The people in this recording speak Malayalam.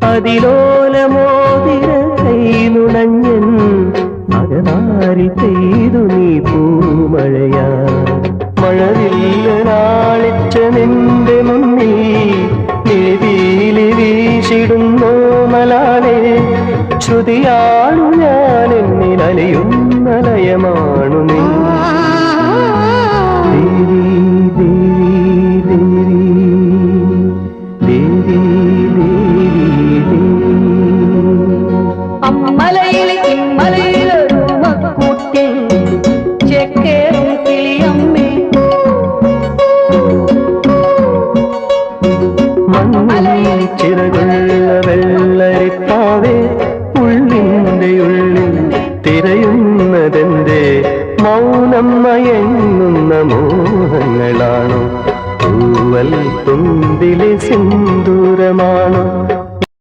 അതിലോലമോതിര കൈനുണഞ്ഞൻ അകതാരിൽ പെയ്തു നീ പൂമഴയാ മഴവില്ലനാളിച്ച നിന്റെ മുന്നിൽ നീതിയിലെ വീശിടുന്നോ മലാളെ ശ്രുതിയാണു ഞാൻ എന്നിൽ അലിയുന്ന ലയമാണു നീ ചിറകുള്ള വെള്ളരിപ്പാവേ ഉള്ളിൻ്റെ ഉള്ളിൽ തിരയുന്നതെന്റെ മൗനം മയങ്ങുന്ന മോഹങ്ങളാണോ തൂവൽ തുമ്പിലെ സിന്ദൂരമാണോ